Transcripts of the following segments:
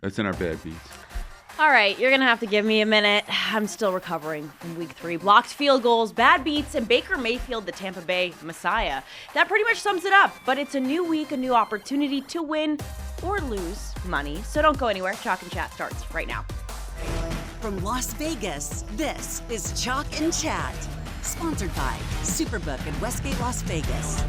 That's in our bad beats. All right, you're going to have to give me a minute. I'm still recovering from week 3. Blocked field goals, bad beats, and Baker Mayfield, the Tampa Bay Messiah. That pretty much sums it up, but it's a new week, a new opportunity to win or lose money. So don't go anywhere. Chalk and Chat starts right now. From Las Vegas, this is Chalk and Chat. Sponsored by Superbook and Westgate Las Vegas.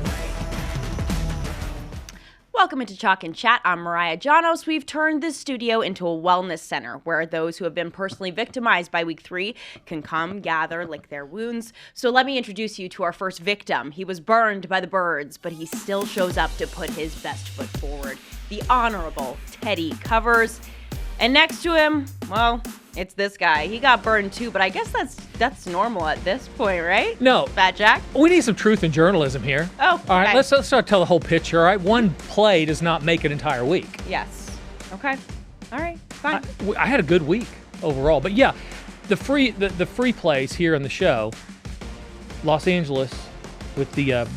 Welcome into Chalk and Chat. I'm Mariah Janos. We've turned this studio into a wellness center where those who have been personally victimized by week 3 can come, gather, lick their wounds. So let me introduce you to our first victim. He was burned by the birds, but he still shows up to put his best foot forward. The Honorable Teddy Covers. And next to him, well, it's this guy. He got burned too, but I guess that's normal at this point, right? No. Fat Jack? We need some truth in journalism here. Oh, all right. okay. Let's start tell the whole picture. All right, one play does not make an entire week. Yes. Okay. All right. Fine. I had a good week overall, but yeah, the free plays here on the show. Los Angeles with the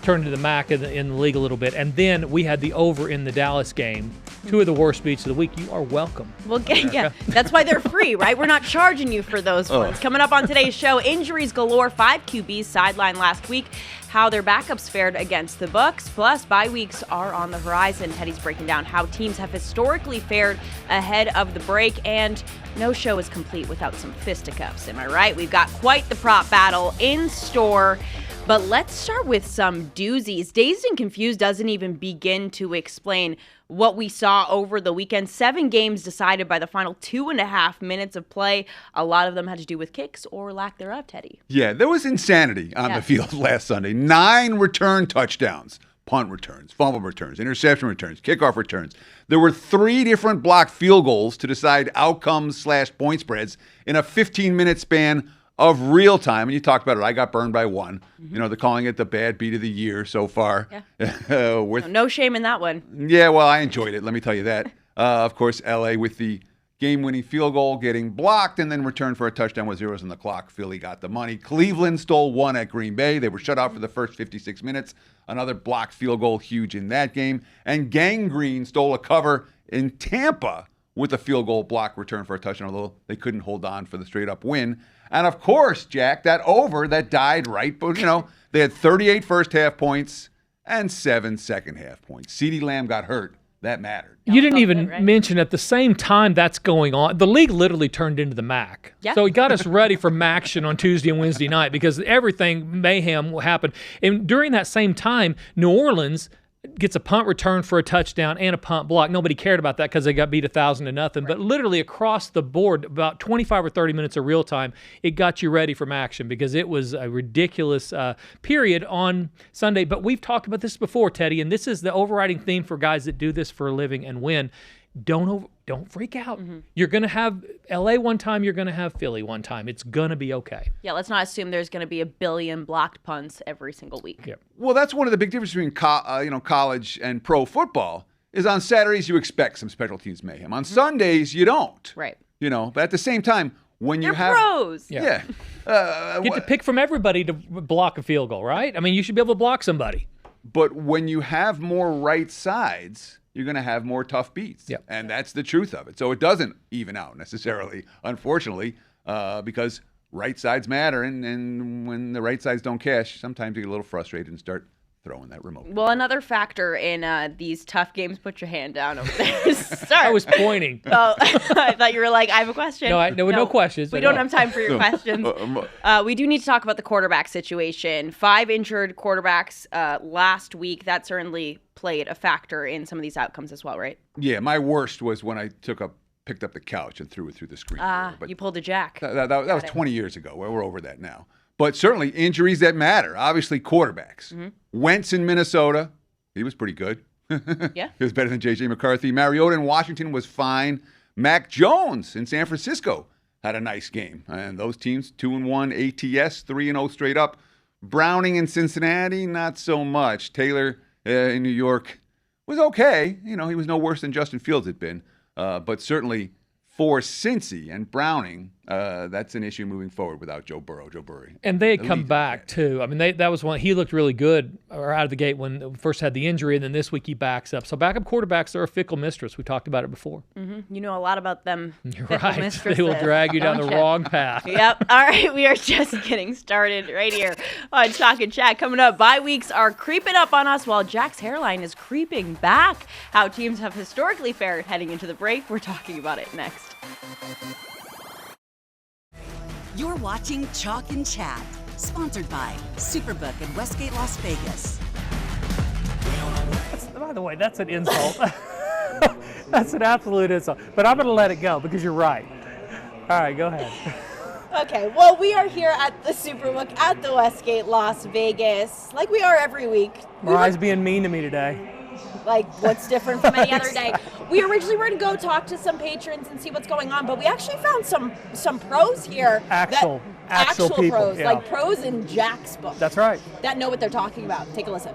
turned to the MAC in the league a little bit, and then we had the over in the Dallas game. 2 of the worst beats of the week. You are welcome. Well, yeah, that's why they're free, right? We're not charging you for those ones. Coming up on today's show, injuries galore. 5 QBs sidelined last week. How their backups fared against the Bucs. Plus, bye weeks are on the horizon. Teddy's breaking down how teams have historically fared ahead of the break. And no show is complete without some fisticuffs. Am I right? We've got quite the prop battle in store. But let's start with some doozies. Dazed and Confused doesn't even begin to explain what we saw over the weekend. 7 games decided by the final 2.5 minutes of play. A lot of them had to do with kicks or lack thereof, Teddy. Yeah, there was insanity on the field last Sunday. 9 return touchdowns, punt returns, fumble returns, interception returns, kickoff returns. There were 3 different blocked field goals to decide outcomes/point spreads in a 15-minute span of real time. And you talked about it. I got burned by 1. Mm-hmm. You know, they're calling it the bad beat of the year so far. Yeah. No shame in that one. Yeah, well, I enjoyed it. Let me tell you that. Of course, L.A. with the game-winning field goal getting blocked and then returned for a touchdown with zeros on the clock. Philly got the money. Cleveland stole 1 at Green Bay. They were shut out for the first 56 minutes. Another blocked field goal, huge in that game. And Gangrene stole a cover in Tampa with a field goal block return for a touchdown, although they couldn't hold on for the straight-up win. And, of course, Jack, that over that died right. But, you know, they had 38 first-half points and 7 second-half points. CeeDee Lamb got hurt. That mattered. You didn't even mention at the same time that's going on, the league literally turned into the MAC. Yeah. So it got us ready for MACtion on Tuesday and Wednesday night because everything, mayhem happened. And during that same time, New Orleans gets a punt return for a touchdown and a punt block. Nobody cared about that because they got beat 1,000-0. Right. But literally across the board, about 25 or 30 minutes of real time, it got you ready from action because it was a ridiculous period on Sunday. But we've talked about this before, Teddy, and this is the overriding theme for guys that do this for a living and win. Don't freak out. Mm-hmm. You're going to have L.A. one time. You're going to have Philly one time. It's going to be okay. Yeah, let's not assume there's going to be a billion blocked punts every single week. Yep. Well, that's one of the big differences between college and pro football is on Saturdays you expect some special teams mayhem. On Sundays you don't. Right. You know, but at the same time, when They're you have pros. Yeah. Get to pick from everybody to block a field goal, right? I mean, you should be able to block somebody. But when you have more right sides, you're going to have more tough beats. Yep. And that's the truth of it. So it doesn't even out necessarily, unfortunately, because right sides matter. And when the right sides don't cash, sometimes you get a little frustrated and start throwing that remote. Well, another factor in these tough games, put your hand down over there. Start. I was pointing. Oh, I thought you were like, I have a question. No questions. We don't have time for your questions. We do need to talk about the quarterback situation. 5 injured quarterbacks last week. That certainly played a factor in some of these outcomes as well, right? Yeah, my worst was when I picked up the couch and threw it through the screen. But you pulled a jack. That was 20 years ago. We're over that now. But certainly injuries that matter. Obviously, quarterbacks. Mm-hmm. Wentz in Minnesota, he was pretty good. Yeah. He was better than J.J. McCarthy. Mariota in Washington was fine. Mac Jones in San Francisco had a nice game. And those teams, 2-1 ATS, 3-0 straight up. Browning in Cincinnati, not so much. Taylor in New York was okay. You know, he was no worse than Justin Fields had been. But certainly for Cincy and Browning, that's an issue moving forward without Joe Burrow. And they had come Elite. back too. I mean, that was one. He looked really good out of the gate when he first had the injury, and then this week he backs up. So backup quarterbacks are a fickle mistress. We talked about it before. You know a lot about them. You're fickle right. mistresses, They will drag you down the don't you? wrong path. Yep. All right. We are just getting started right here on Chalk and Chat. Coming up, bye weeks are creeping up on us while Jack's hairline is creeping back. How teams have historically fared heading into the break. We're talking about it next. You're watching Chalk and Chat, sponsored by Superbook in Westgate, Las Vegas. By the way, that's an insult. That's an absolute insult. But I'm going to let it go because you're right. All right, go ahead. Okay, well, we are here at the Superbook at the Westgate, Las Vegas, like we are every week. Mariah's being mean to me today. Like, what's different from any other day? We originally were going to go talk to some patrons and see what's going on, but we actually found some pros here. Actual people, pros, yeah. like pros in Jack's book. That's right. That know what they're talking about. Take a listen.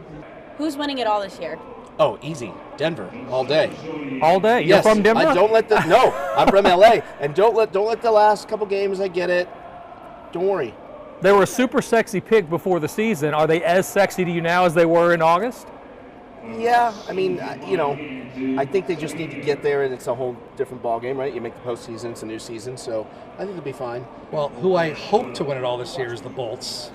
Who's winning it all this year? Oh, easy. Denver, all day. All day. You're Yes, from Denver? No, I'm from LA. And don't let the last couple games, I get it. Don't worry. They were a super sexy pick before the season. Are they as sexy to you now as they were in August? Yeah, I mean, I think they just need to get there, and it's a whole different ball game, right? You make the postseason, it's a new season, so I think they'll be fine. Well, who I hope to win it all this year is the Bolts.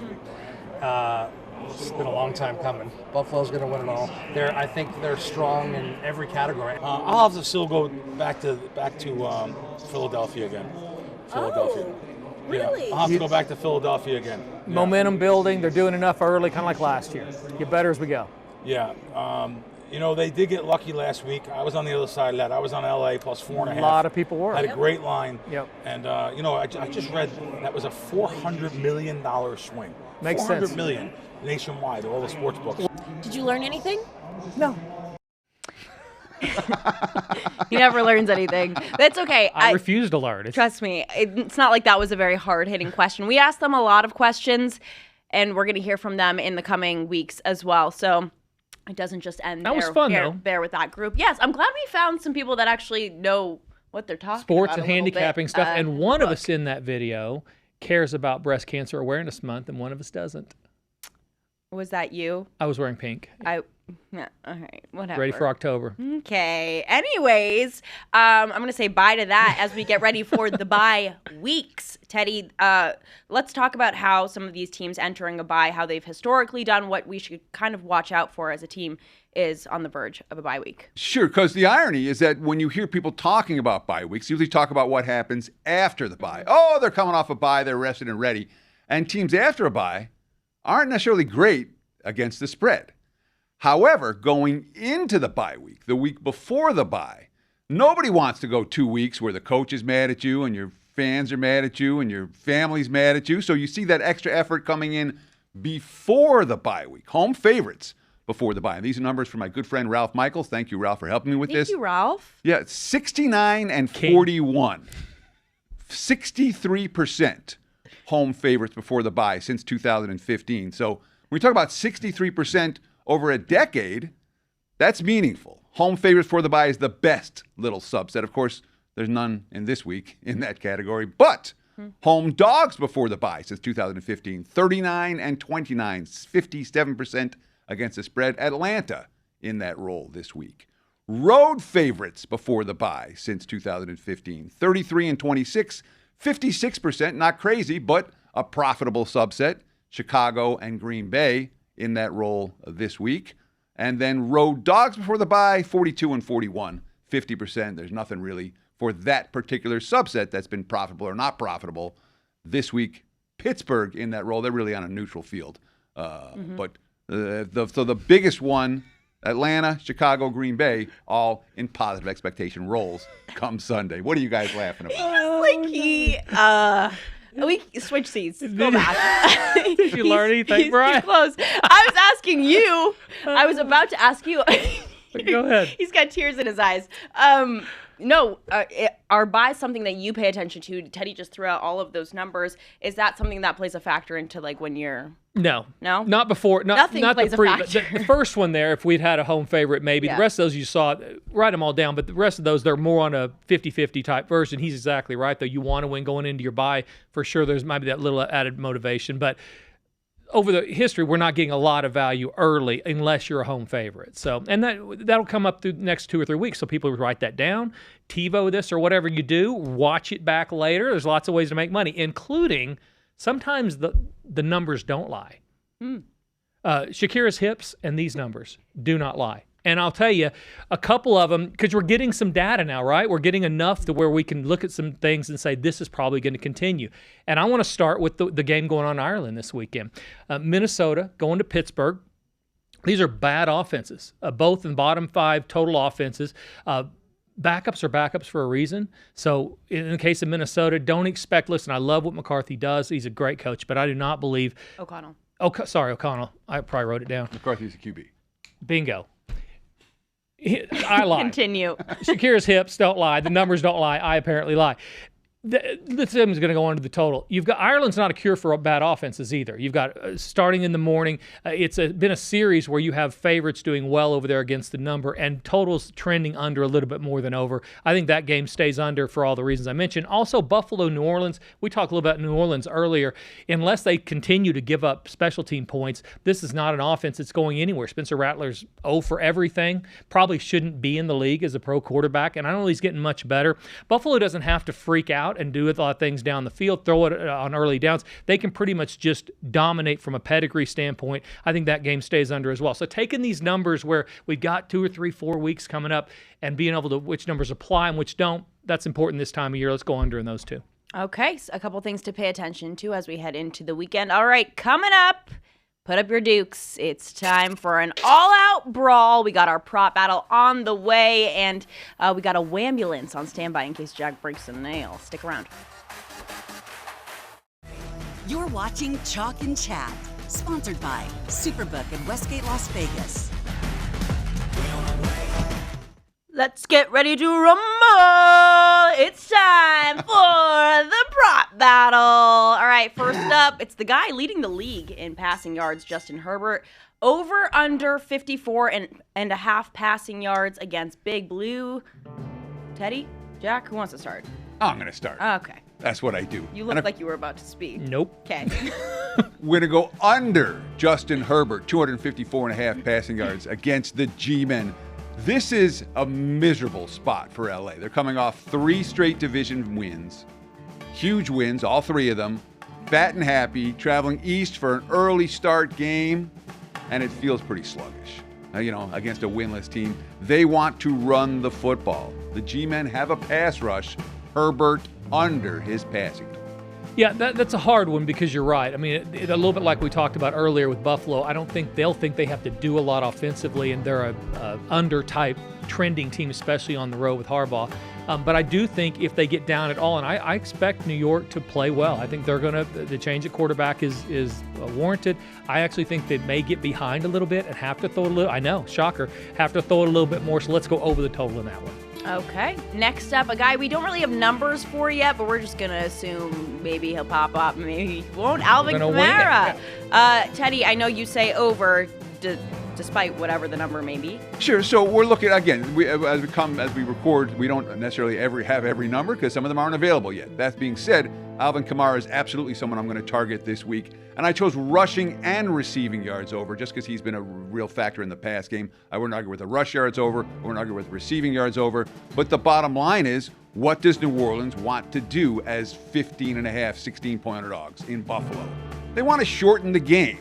It's been a long time coming. Buffalo's going to win it all. I think they're strong in every category. I'll have to still go back to Philadelphia again. Philadelphia. Really? Yeah, I'll have to go back to Philadelphia again. Yeah. Momentum building. They're doing enough early, kind of like last year. Get better as we go. Yeah. They did get lucky last week. I was on the other side of that. I was on LA plus 4.5. A lot of people were. Had a great line. Yep. And, I just read that was a $400 million swing. Makes sense. $400 million nationwide, all the sports books. Did you learn anything? No. He never learns anything. That's okay. I refuse to learn. Trust me, it's not like that was a very hard-hitting question. We asked them a lot of questions, and we're going to hear from them in the coming weeks as well. So it doesn't just end That was fun, though. there with that group. Yes, I'm glad we found some people that actually know what they're talking Sports about. and handicapping stuff. And one of us in that video cares about Breast Cancer Awareness Month, and one of us doesn't. Was that you? I was wearing pink. Yeah, all right, whatever. Ready for October. Okay. Anyways, I'm going to say bye to that as we get ready for the bye weeks. Teddy, let's talk about how some of these teams entering a bye, how they've historically done, what we should kind of watch out for as a team is on the verge of a bye week. Sure, because the irony is that when you hear people talking about bye weeks, you usually talk about what happens after the bye. Oh, they're coming off a bye, they're rested and ready. And teams after a bye aren't necessarily great against the spread. However, going into the bye week, the week before the bye, nobody wants to go 2 weeks where the coach is mad at you and your fans are mad at you and your family's mad at you. So you see that extra effort coming in before the bye week. Home favorites before the bye. And these are numbers from my good friend Ralph Michaels. Thank you, Ralph, for helping me with this. Thank you, Ralph. Yeah, 69 and 41. 63% home favorites before the bye since 2015. So when we talk about 63% over a decade, that's meaningful. Home favorites for the bye is the best little subset. Of course, there's none in this week in that category, but home dogs before the bye since 2015, 39 and 29, 57% against the spread. Atlanta in that role this week. Road favorites before the bye since 2015, 33 and 26, 56%, not crazy, but a profitable subset. Chicago and Green Bay in that role this week. And then road dogs before the bye, 42 and 41, 50%. There's nothing really for that particular subset that's been profitable or not profitable this week. Pittsburgh in that role, they're really on a neutral field. But so the biggest one, Atlanta, Chicago, Green Bay, all in positive expectation roles come Sunday. What are you guys laughing about? We switch seats. Go back. Did you learn anything, he's Brian? Too close. I was asking you. I was about to ask you. Go ahead. He's got tears in his eyes. Are buys something that you pay attention to? Teddy just threw out all of those numbers. Is that something that plays a factor into like when you're No. No? Not before. Nothing not plays the a pre. factor. The first one there, if we'd had a home favorite, maybe. Yeah. The rest of those you saw, write them all down, but the rest of those, they're more on a 50-50 type version. He's exactly right, though. You want to win going into your bye. For sure, there's maybe that little added motivation. But over the history, we're not getting a lot of value early unless you're a home favorite. So, and that'll come up through the next 2 or 3 weeks. So people write that down, TiVo this or whatever you do, watch it back later. There's lots of ways to make money, including sometimes the numbers don't lie. Shakira's hips and these numbers do not lie. And I'll tell you, a couple of them, because we're getting some data now, right? We're getting enough to where we can look at some things and say, this is probably going to continue. And I want to start with the game going on in Ireland this weekend. Minnesota going to Pittsburgh. These are bad offenses, both in bottom 5 total offenses. Backups are backups for a reason. So in the case of Minnesota, don't expect, listen, I love what McCarthy does. He's a great coach, but I do not believe. O'Connell. O'Connell. I probably wrote it down. McCarthy's a QB. Bingo. I lie. Continue. Shakira's hips don't lie. The numbers don't lie. I apparently lie. This is going to go on to the total. You've got Ireland's not a cure for bad offenses either. You've got starting in the morning. It's been a series where you have favorites doing well over there against the number and totals trending under a little bit more than over. I think that game stays under for all the reasons I mentioned. Also, Buffalo, New Orleans. We talked a little about New Orleans earlier. Unless they continue to give up special team points, this is not an offense that's going anywhere. Spencer Rattler's 0 for everything. Probably shouldn't be in the league as a pro quarterback, and I don't know he's getting much better. Buffalo doesn't have to freak out and do a lot of things down the field, throw it on early downs. They can pretty much just dominate from a pedigree standpoint. I think that game stays under as well. So taking these numbers where we've got 2 or 3, 4 weeks coming up and being able to which numbers apply and which don't, that's important this time of year. Let's go under in those two. Okay, so a couple things to pay attention to as we head into the weekend. All right, coming up, put up your dukes. It's time for an all-out brawl. We got our prop battle on the way, and we got a wambulance on standby in case Jack breaks a nail. Stick around. You're watching Chalk and Chat, sponsored by Superbook in Westgate, Las Vegas. Let's get ready to rumble. It's time for the prop battle. All right, first up, it's the guy leading the league in passing yards, Justin Herbert. Over under 54 and a half passing yards against Big Blue. Teddy? Jack? Who wants to start? I'm going to start. Okay. That's what I do. You look like you were about to speak. Nope. Okay. We're going to go under Justin Herbert, 254 and a half passing yards against the G-Men. This is a miserable spot for LA. They're coming off 3 straight division wins. Huge wins, all 3 of them. Fat and happy, traveling east for an early start game, and it feels pretty sluggish. Against a winless team. They want to run the football. The G-Men have a pass rush. Herbert under his passing total. Yeah, that's a hard one because you're right. I mean, a little bit like we talked about earlier with Buffalo, I don't think they'll think they have to do a lot offensively, and they're a under-type trending team, especially on the road with Harbaugh. But I do think if they get down at all, and I expect New York to play well. I think they're going to, the change at quarterback is warranted. I actually think they may get behind a little bit and have to throw it a little, I know, shocker, have to throw it a little bit more. So let's go over the total in that one. Okay. Next up, a guy we don't really have numbers for yet, but we're just going to assume maybe he'll pop up, maybe he won't. Alvin Kamara. Teddy, I know you say over despite whatever the number may be. Sure. So we're looking, again, as we record, we don't necessarily have every number because some of them aren't available yet. That being said, Alvin Kamara is absolutely someone I'm going to target this week. And I chose rushing and receiving yards over just because he's been a real factor in the pass game. I wouldn't argue with the rush yards over. I wouldn't argue with receiving yards over. But the bottom line is, what does New Orleans want to do as 15.5, 16-point underdogs in Buffalo? They want to shorten the game.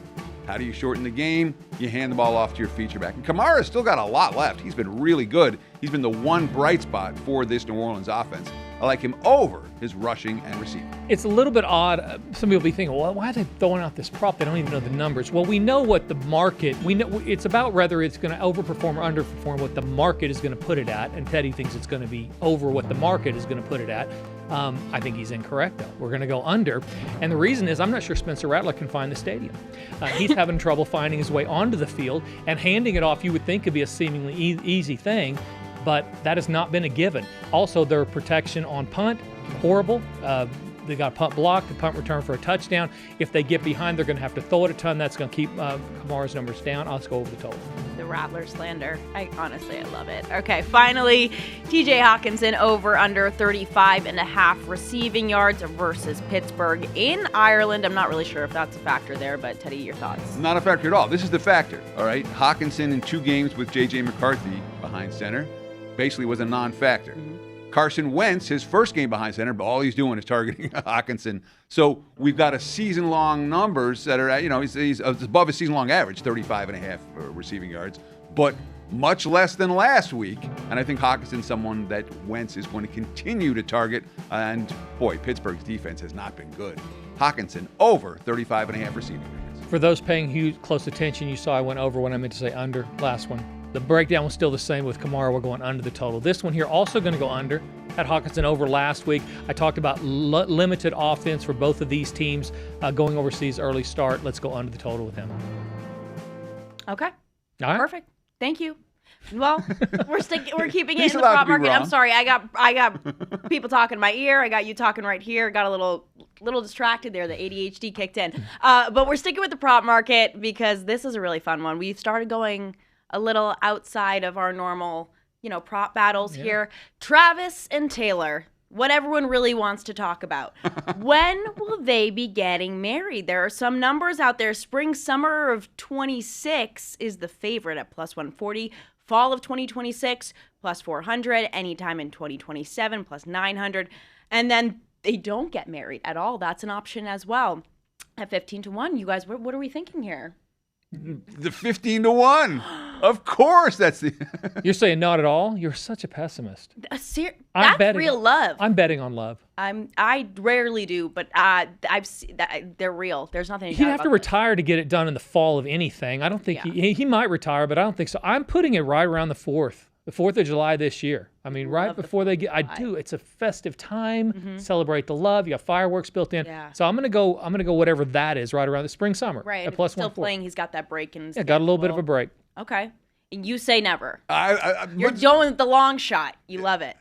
How do you shorten the game? You hand the ball off to your feature back. And Kamara's still got a lot left. He's been really good. He's been the one bright spot for this New Orleans offense. I like him over his rushing and receiving. It's a little bit odd. Some people will be thinking, well, why are they throwing out this prop? They don't even know the numbers. Well, we know what the market, we know it's about whether it's going to overperform or underperform what the market is going to put it at. And Teddy thinks it's going to be over what the market is going to put it at. I think he's incorrect, though. We're going to go under. And the reason is I'm not sure Spencer Rattler can find the stadium. He's having trouble finding his way onto the field, and handing it off you would think could be a seemingly easy thing, but that has not been a given. Also, their protection on punt, horrible. They got a punt block, the punt return for a touchdown. If they get behind, they're going to have to throw it a ton. That's going to keep Kamara's numbers down. I'll just go over the total. The Rattler slander. I love it. Okay, finally, TJ Hawkinson over under 35.5 receiving yards versus Pittsburgh in Ireland. I'm not really sure if that's a factor there, but Teddy, your thoughts? Not a factor at all. This is the factor, all right? Hawkinson in 2 games with J.J. McCarthy behind center basically was a non-factor. Carson Wentz, his first game behind center, but all he's doing is targeting Hawkinson. So we've got a season-long numbers that are, he's above his season-long average, 35.5 receiving yards, but much less than last week. And I think Hawkinson's someone that Wentz is going to continue to target. And boy, Pittsburgh's defense has not been good. Hawkinson over 35.5 receiving yards. For those paying close attention, you saw I went over when I meant to say under last one. The breakdown was still the same with Kamara. We're going under the total. This one here also going to go under. Had Hawkinson over last week. I talked about limited offense for both of these teams going overseas early start. Let's go under the total with him. Okay. All right. Perfect. Thank you. Well, we're keeping it He's in the allowed prop to be market. I'm wrong. sorry. I got people talking in my ear. I got you talking right here. Got a little distracted there. The ADHD kicked in. But we're sticking with the prop market because this is a really fun one. We've started going a little outside of our normal, prop battles here. Travis and Taylor, what everyone really wants to talk about. When will they be getting married? There are some numbers out there. Spring, summer of 26 is the favorite at plus 140. Fall of 2026, plus 400. Anytime in 2027, plus 900. And then they don't get married at all. That's an option as well. At 15-1, you guys, what are we thinking here? The 15-1. Of course, that's the. You're saying not at all? You're such a pessimist. That's betting- real love. I'm betting on love. I rarely do, but I've seen that they're real. There's nothing. He'd have to retire to get it done in the fall of anything. I don't think he might retire, but I don't think so. I'm putting it right around the 4th of July this year. I mean, right before they get. I do. It's a festive time. Celebrate the love. You got fireworks built in. Yeah. So I'm gonna go whatever that is. Right around the spring summer. Right. At plus Still 140. playing. He's got that break in. Yeah, got a little bit of a break. Okay. And you say never. You're But- going with the long shot. You love it.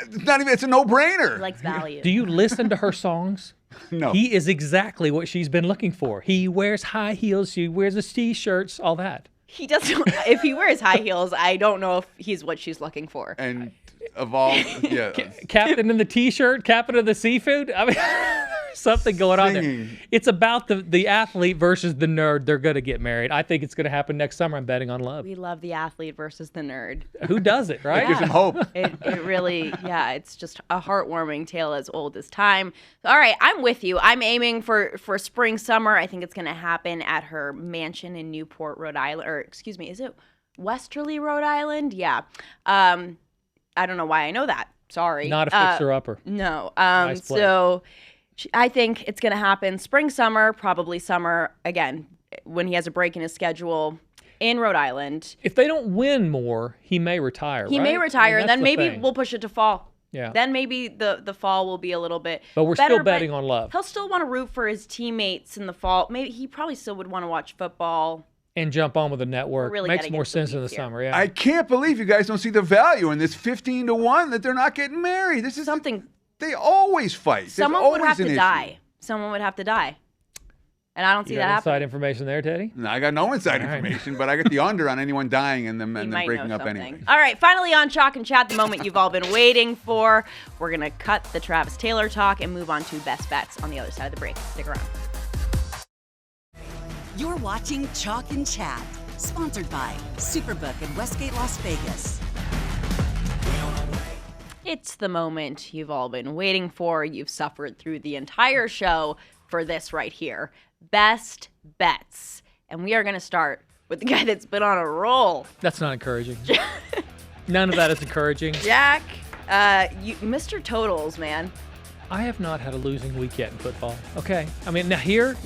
It's not even. It's a no-brainer. He likes value. Do you listen to her songs? No. He is exactly what she's been looking for. He wears high heels. She wears his t-shirts. All that. He doesn't. If he wears high heels, I don't know if he's what she's looking for. And of all, yeah. Captain in the t-shirt, captain of the seafood. I mean, there's something going on there. Singing. It's about the athlete versus the nerd. They're going to get married. I think it's going to happen next summer. I'm betting on love. We love the athlete versus the nerd. Who does it, right? Gives him hope. It really, it's just a heartwarming tale as old as time. All right, I'm with you. I'm aiming for spring, summer. I think it's going to happen at her mansion in Newport, Rhode Island. Or, excuse me, is it Westerly, Rhode Island? Yeah. I don't know why I know that. Sorry. Not a fixer-upper. No. Nice play. So I think it's going to happen spring, summer, probably summer, again, when he has a break in his schedule in Rhode Island. If they don't win more, he may retire. He may retire, and then maybe we'll push it to fall. Yeah. Then maybe the fall will be a little bit But we're better, still betting on love. He'll still want to root for his teammates in the fall. Maybe he probably still would want to watch football. And jump on with the network. We're really Makes getting more into the sense in the weeds here. summer, yeah. I can't believe you guys don't see the value in this 15-1 that they're not getting married. This is Something. They always fight. There's Someone would always have an to issue. die. Someone would have to die. And I don't see You that got happening. inside information there, Teddy? No, I got no inside All right. information, but I got the under on anyone dying and them You and them might breaking know up something. anyway. All right, finally on Chalk and Chat, the moment you've all been waiting for. We're going to cut the Travis Taylor talk and move on to best bets on the other side of the break. Stick around. You're watching Chalk and Chat, sponsored by Superbook in Westgate, Las Vegas. It's the moment you've all been waiting for. You've suffered through the entire show for this right here. Best bets. And we are going to start with the guy that's been on a roll. That's not encouraging. None of that is encouraging. Jack, Mr. Totals, man. I have not had a losing week yet in football. Okay. I mean, now here,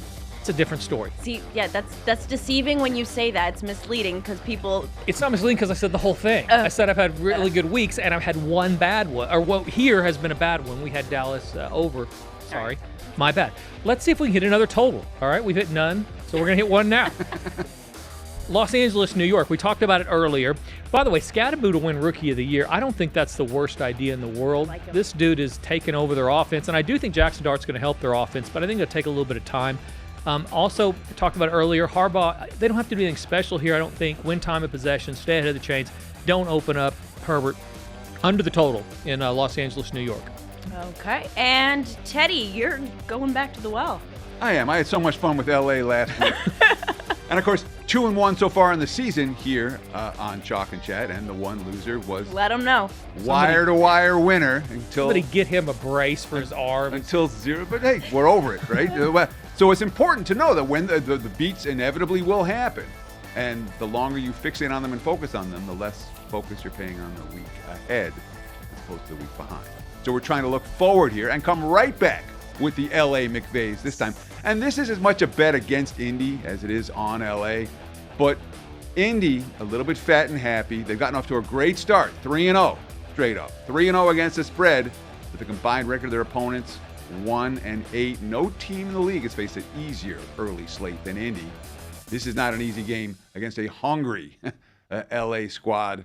it's a different story. See, yeah, that's deceiving when you say that. It's misleading because people. It's not misleading because I said the whole thing. I said I've had really good weeks, and I've had one bad one. Or what here has been a bad one. We had Dallas over. Sorry. My bad. Let's see if we can hit another total. All right, we've hit none, so we're going to hit one now. Los Angeles, New York. We talked about it earlier. By the way, Scadaboo to win Rookie of the Year. I don't think that's the worst idea in the world. This dude is taking over their offense, and I do think Jackson Dart's going to help their offense, but I think it'll take a little bit of time. Also, we talked about it earlier, Harbaugh, they don't have to do anything special here, I don't think. Win time of possession, stay ahead of the chains. Don't open up Herbert under the total in Los Angeles, New York. Okay. And Teddy, you're going back to the well. I am. I had so much fun with LA last week. And of course, 2-1 so far in the season here on Chalk and Chat, and the one loser was Let them know. wire-to-wire winner until Somebody get him a brace for his arm. until 0. But hey, we're over it, right? So it's important to know that when the beats inevitably will happen, and the longer you fixate on them and focus on them, the less focus you're paying on the week ahead as opposed to the week behind. So we're trying to look forward here and come right back with the LA McVays this time. And this is as much a bet against Indy as it is on LA. But Indy, a little bit fat and happy. They've gotten off to a great start, 3-0 straight up. 3-0 against the spread, with the combined record of their opponents, 1-8. No team in the league has faced an easier early slate than Indy. This is not an easy game against a hungry LA squad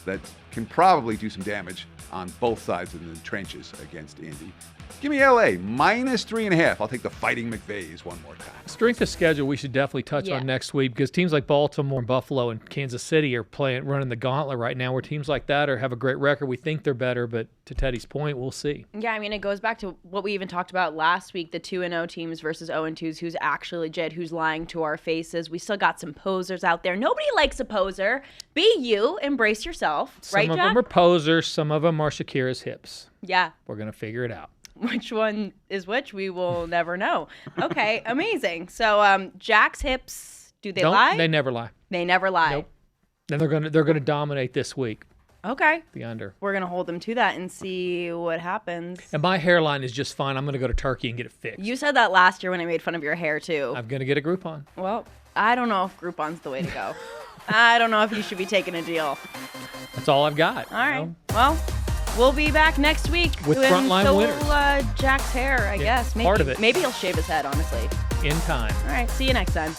that can probably do some damage on both sides of the trenches against Indy. Give me LA, -3.5. I'll take the Fighting McVays one more time. Strength of schedule we should definitely touch on next week, because teams like Baltimore, Buffalo, and Kansas City are running the gauntlet right now, where teams like that have a great record. We think they're better, but to Teddy's point, we'll see. Yeah, I mean, it goes back to what we even talked about last week, the 2-0 teams versus 0-2s, who's actually legit, who's lying to our faces. We still got some posers out there. Nobody likes a poser. Be you. Embrace yourself. Right, Some of Jack? them are posers. Some of them are Shakira's hips. Yeah. We're going to figure it out. Which one is which? We will never know. Okay, amazing. So, Jack's hips, do they lie? They never lie. They never lie. Nope. And they're gonna dominate this week. Okay. The under. We're going to hold them to that and see what happens. And my hairline is just fine. I'm going to go to Turkey and get it fixed. You said that last year when I made fun of your hair, too. I'm going to get a Groupon. Well, I don't know if Groupon's the way to go. I don't know if you should be taking a deal. That's all I've got. All right. Well, we'll be back next week. With frontline so winners. Jack's hair, I guess. Maybe, part of it. Maybe he'll shave his head, honestly. In time. All right. See you next time.